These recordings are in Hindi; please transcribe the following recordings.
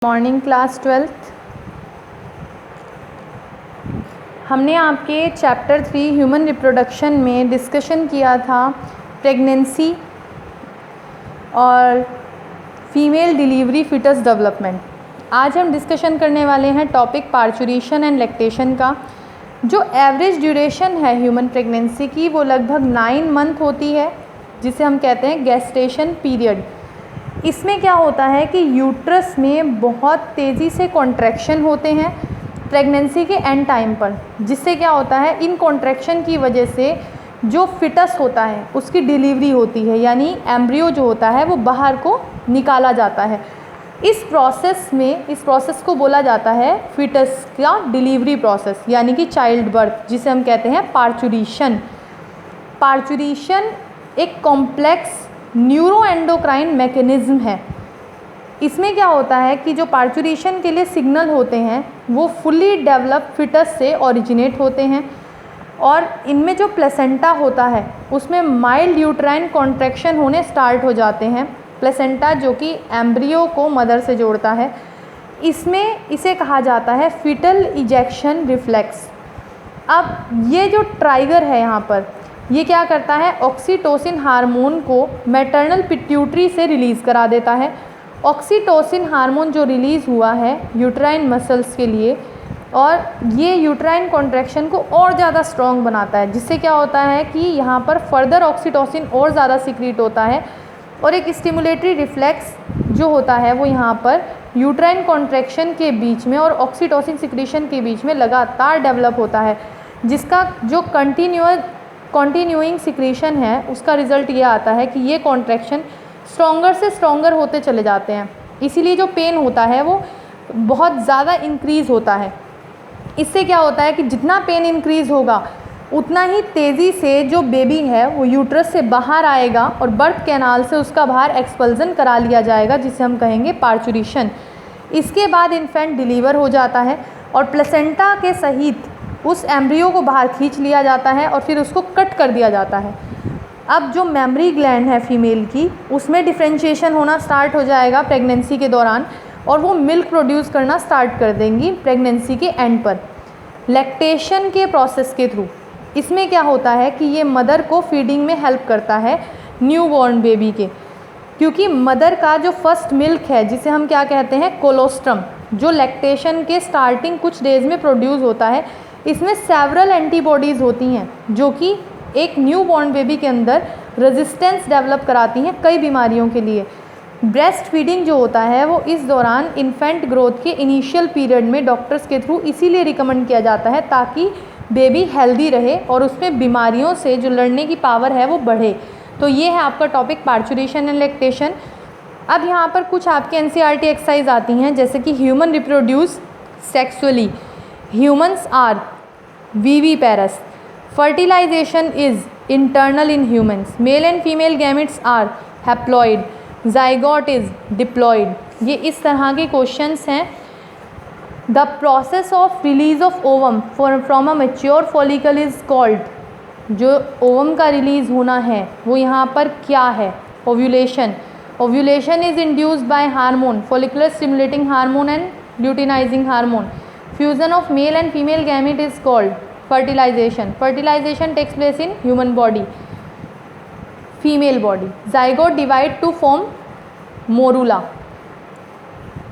Morning class 12th। हमने आपके चैप्टर 3 ह्यूमन रिप्रोडक्शन में डिस्कशन किया था प्रेगनेंसी और फीमेल डिलीवरी फीटस डेवलपमेंट। आज हम डिस्कशन करने वाले हैं टॉपिक पार्चुरेशन एंड लैक्टेशन का। जो एवरेज ड्यूरेशन है ह्यूमन प्रेगनेंसी की वो लगभग 9 मंथ होती है, जिसे हम कहते हैं गेस्टेशन पीरियड। इसमें क्या होता है कि यूट्रस में बहुत तेज़ी से कॉन्ट्रैक्शन होते हैं प्रेगनेंसी के एंड टाइम पर, जिससे क्या होता है इन कॉन्ट्रैक्शन की वजह से जो फिटस होता है उसकी डिलीवरी होती है, यानी एम्ब्रियो जो होता है वो बाहर को निकाला जाता है। इस प्रोसेस को बोला जाता है फिटस का डिलीवरी प्रोसेस, यानी कि चाइल्ड बर्थ, जिसे हम कहते हैं पार्चुरेशन। पार्चुरेशन एक कॉम्प्लेक्स न्यूरो एंडोक्राइन मैकेनिज़्म है। इसमें क्या होता है कि जो पार्चुरेशन के लिए सिग्नल होते हैं वो फुली डेवलप फिटस से ओरिजिनेट होते हैं, और इनमें जो प्लेसेंटा होता है उसमें माइल्ड यूट्राइन कॉन्ट्रैक्शन होने स्टार्ट हो जाते हैं। प्लेसेंटा जो कि एम्ब्रियो को मदर से जोड़ता है, इसे कहा जाता है फीटल इजेक्शन रिफ्लेक्स। अब ये जो ट्राइगर है यहाँ पर, ये क्या करता है, ऑक्सीटोसिन हार्मोन को मैटरनल पिट्यूटरी से रिलीज़ करा देता है। ऑक्सीटोसिन हार्मोन जो रिलीज़ हुआ है यूट्राइन मसल्स के लिए, और ये यूट्राइन कॉन्ट्रैक्शन को और ज़्यादा स्ट्रॉन्ग बनाता है, जिससे क्या होता है कि यहाँ पर फर्दर ऑक्सीटोसिन और ज़्यादा सीक्रेट होता है, और एक स्टिमुलेटरी रिफ्लेक्स जो होता है वो यहाँ पर यूट्राइन कॉन्ट्रैक्शन के बीच में और ऑक्सीटोसिन सिक्रीशन के बीच में लगातार डेवलप होता है, जिसका जो कंटिन्यूइंग सिक्रीशन है उसका रिज़ल्ट ये आता है कि ये कॉन्ट्रैक्शन स्ट्रॉन्गर से स्ट्रॉन्गर होते चले जाते हैं। इसीलिए जो पेन होता है वो बहुत ज़्यादा इंक्रीज़ होता है। इससे क्या होता है कि जितना पेन इंक्रीज़ होगा उतना ही तेज़ी से जो बेबी है वो यूट्रस से बाहर आएगा और बर्थ कैनाल से उसका बाहर एक्सपल्जन करा लिया जाएगा, जिसे हम कहेंगे पार्चुरेशन। इसके बाद इन्फेंट डिलीवर हो जाता है और प्लेसेंटा के सहित उस एम्ब्रियो को बाहर खींच लिया जाता है और फिर उसको कट कर दिया जाता है। अब जो मेमरी ग्लैंड है फीमेल की, उसमें डिफ्रेंशिएशन होना स्टार्ट हो जाएगा प्रेगनेंसी के दौरान, और वो मिल्क प्रोड्यूस करना स्टार्ट कर देंगी प्रेगनेंसी के एंड पर लैक्टेशन के प्रोसेस के थ्रू। इसमें क्या होता है कि ये मदर को फीडिंग में हेल्प करता है न्यू बॉर्न बेबी के, क्योंकि मदर का जो फर्स्ट मिल्क है, जिसे हम क्या कहते हैं कोलोस्ट्रम, जो लैक्टेशन के स्टार्टिंग कुछ डेज़ में प्रोड्यूस होता है, इसमें सेवरल एंटीबॉडीज़ होती हैं जो कि एक न्यू बॉर्न बेबी के अंदर रेजिस्टेंस डेवलप कराती हैं कई बीमारियों के लिए। ब्रेस्ट फीडिंग जो होता है वो इस दौरान इन्फेंट ग्रोथ के इनिशियल पीरियड में डॉक्टर्स के थ्रू इसीलिए रिकमेंड किया जाता है ताकि बेबी हेल्दी रहे और उसमें बीमारियों से जो लड़ने की पावर है वो बढ़े। तो ये है आपका टॉपिक पार्चुरेशन एंड लैक्टेशन। अब यहाँ पर कुछ आपके एनसीईआरटी एक्सरसाइज आती हैं, जैसे कि human reproduce sexually, humans are viviparous, fertilization is internal in humans, male and female gametes are haploid, zygote is diploid। ये इस तरह के क्वेश्चंस हैं। The process of release of ovum from a mature follicle is called, जो ओवम का रिलीज़ होना है वो यहाँ पर क्या है, ovulation. Ovulation is induced by hormone, follicular stimulating hormone and luteinizing hormone। Fusion of male and female gamete is called fertilization। Fertilization takes place in human body, female body। Zygote divide to form morula।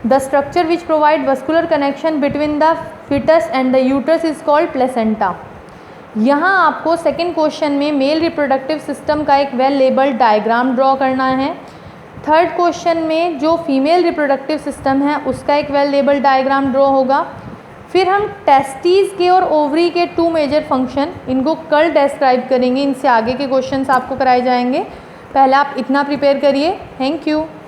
The structure which provide vascular connection between the fetus and the uterus is called placenta। यहाँ आपको सेकेंड क्वेश्चन में मेल रिप्रोडक्टिव सिस्टम का एक वेल लेबल्ड डायग्राम ड्रॉ करना है। थर्ड क्वेश्चन में जो फीमेल रिप्रोडक्टिव सिस्टम है उसका एक वेल लेबल्ड डायग्राम ड्रॉ होगा। फिर हम टेस्टीज़ के और ओवरी के 2 मेजर फंक्शन, इनको कल डिस्क्राइब करेंगे। इनसे आगे के क्वेश्चंस आपको कराए जाएंगे। पहले आप इतना प्रिपेयर करिए। Thank you.